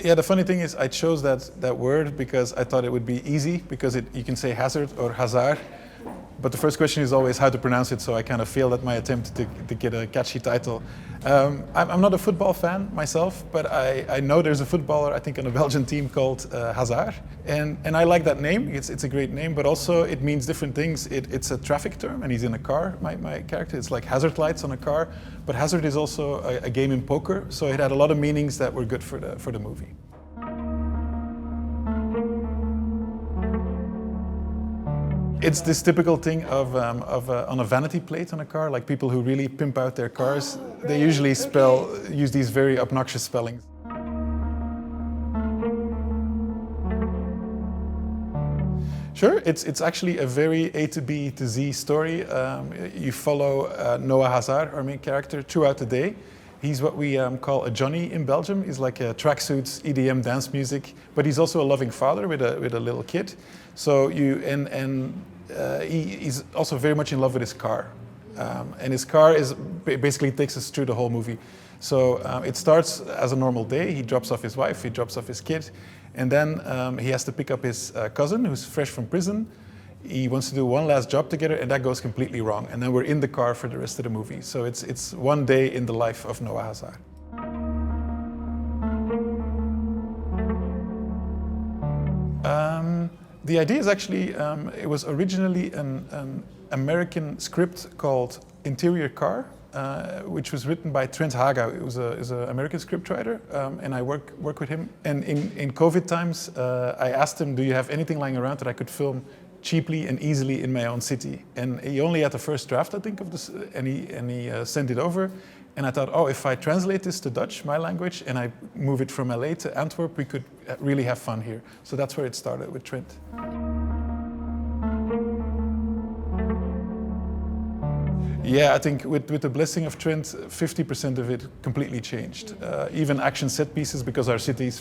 Yeah, the funny thing is I chose that word because I thought it would be easy, because you can say hazard or hazard, but the first question is always how to pronounce it, so I kind of failed at my attempt to get a catchy title. I'm not a football fan myself, but I know there's a footballer, I think, on a Belgian team called Hazard, and I like that name. It's a great name, but also it means different things. It's a traffic term, and he's in a car, my character. It's like hazard lights on a car, but hazard is also a game in poker, so it had a lot of meanings that were good for the movie. It's this typical thing of on a vanity plate on a car, like people who really pimp out their cars, they usually use these very obnoxious spellings. Sure, it's actually a very A to B to Z story. You follow Noah Hazard, our main character, throughout the day. He's what we call a Johnny in Belgium. He's like a tracksuits, EDM dance music, but he's also a loving father with a little kid. So he's also very much in love with his car, and his car basically takes us through the whole movie. So it starts as a normal day. He drops off his wife, he drops off his kid, and then he has to pick up his cousin who's fresh from prison. He wants to do one last job together, and that goes completely wrong. And then we're in the car for the rest of the movie. So it's one day in the life of Noah Hazard. The idea is actually, it was originally an American script called Interior Car, which was written by Trent Haga. He was an American scriptwriter, and I work with him. And in COVID times, I asked him, do you have anything lying around that I could film cheaply and easily in my own city? And he only had the first draft, I think, of this, and he sent it over. And I thought, oh, if I translate this to Dutch, my language, and I move it from LA to Antwerp, we could really have fun here. So that's where it started with Trent. Yeah, I think with the blessing of Trent, 50% of it completely changed. Even action set pieces, because our cities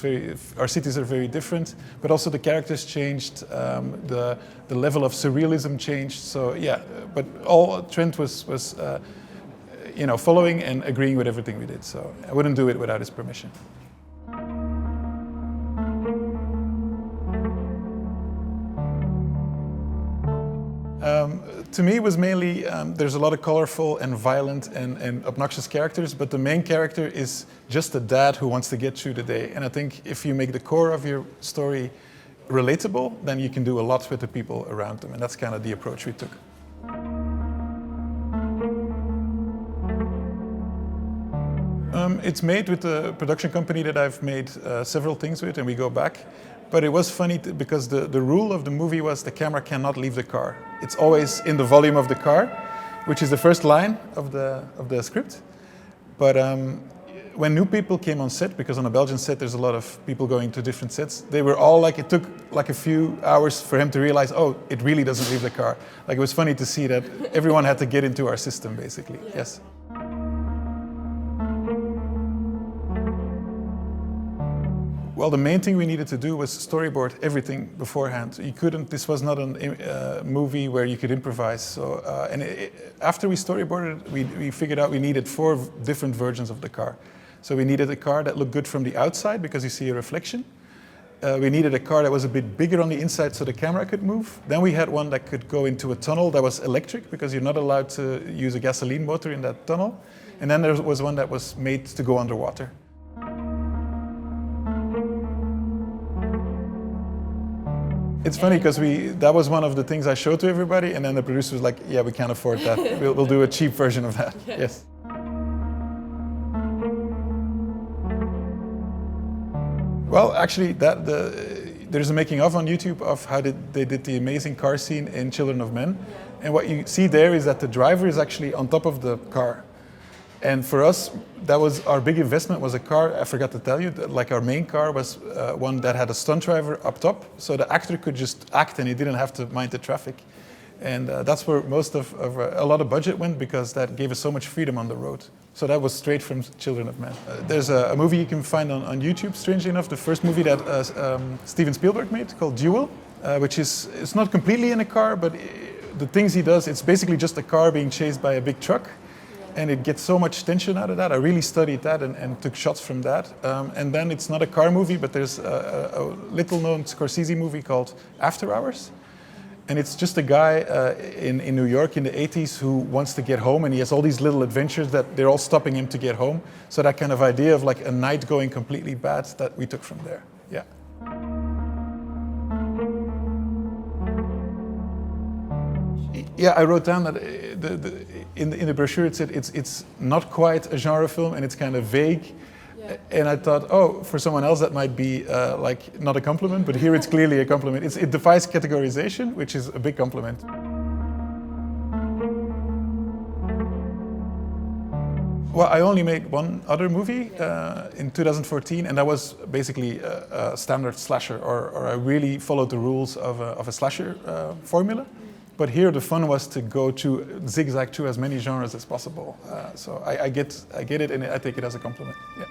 are very different, but also the characters changed, the level of surrealism changed. So yeah, but Trent was following and agreeing with everything we did. So I wouldn't do it without his permission. To me, it was mainly, there's a lot of colorful and violent and obnoxious characters, but the main character is just a dad who wants to get through the day. And I think if you make the core of your story relatable, then you can do a lot with the people around them. And that's kind of the approach we took. It's made with the production company that I've made several things with, and we go back. But it was funny because the rule of the movie was the camera cannot leave the car. It's always in the volume of the car, which is the first line of the script. But when new people came on set, because on a Belgian set there's a lot of people going to different sets, they were all like, it took like a few hours for him to realize, oh, it really doesn't leave the car. Like, it was funny to see that everyone had to get into our system, basically. Yeah. Yes. Well, the main thing we needed to do was storyboard everything beforehand. This was not a movie where you could improvise. So, after we storyboarded, we figured out we needed 4 different versions of the car. So we needed a car that looked good from the outside because you see a reflection. We needed a car that was a bit bigger on the inside so the camera could move. Then we had one that could go into a tunnel that was electric because you're not allowed to use a gasoline motor in that tunnel. And then there was one that was made to go underwater. It's funny because that was one of the things I showed to everybody, and then the producer was like, yeah, we can't afford that. We'll do a cheap version of that. Yes. Well, actually, there's a making of on YouTube of how they did the amazing car scene in Children of Men. And what you see there is that the driver is actually on top of the car. And for us, that was our big investment, was a car, I forgot to tell you, like our main car was one that had a stunt driver up top, so the actor could just act and he didn't have to mind the traffic. And that's where most of a lot of budget went, because that gave us so much freedom on the road. So that was straight from Children of Men. There's a movie you can find on YouTube, strangely enough, the first movie that Steven Spielberg made, called Duel, which it's not completely in a car, but the things he does, it's basically just a car being chased by a big truck. and it gets so much tension out of that. I really studied that and took shots from that. And then it's not a car movie, but there's a little-known Scorsese movie called After Hours. And it's just a guy in New York in the 80s who wants to get home, and he has all these little adventures that they're all stopping him to get home. So that kind of idea of like a night going completely bad, that we took from there. Yeah. Yeah, I wrote down that in the brochure it said it's not quite a genre film and it's kind of vague. Yeah. And I thought, oh, for someone else that might be like not a compliment, but here it's clearly a compliment. It defies categorization, which is a big compliment. Well, I only made one other movie in 2014, and that was basically a standard slasher, or I really followed the rules of a slasher formula. But here the fun was to go to zigzag through as many genres as possible. So I get it, and I take it as a compliment. Yeah.